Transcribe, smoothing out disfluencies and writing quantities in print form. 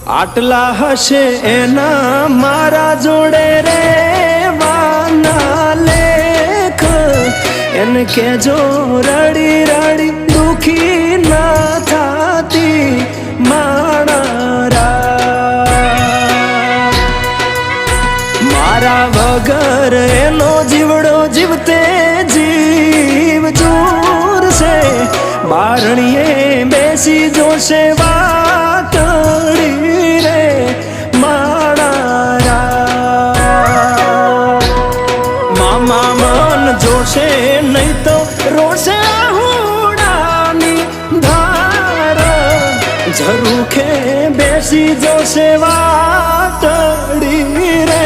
આટલા હશે એના મારા જોડે રે વાના લેખ એને કેજો રડી રડી દુખી ના થાતી મારા વગર એનો જીવડો જીવતે જીવ જૂર છે બારણીએ બેસી જોશે વાતડી રે મારા મામા મન જોશે નહીં તો રોશે હુડાની ધાર ઝરૂખે બેસી જોશે વાતડી રે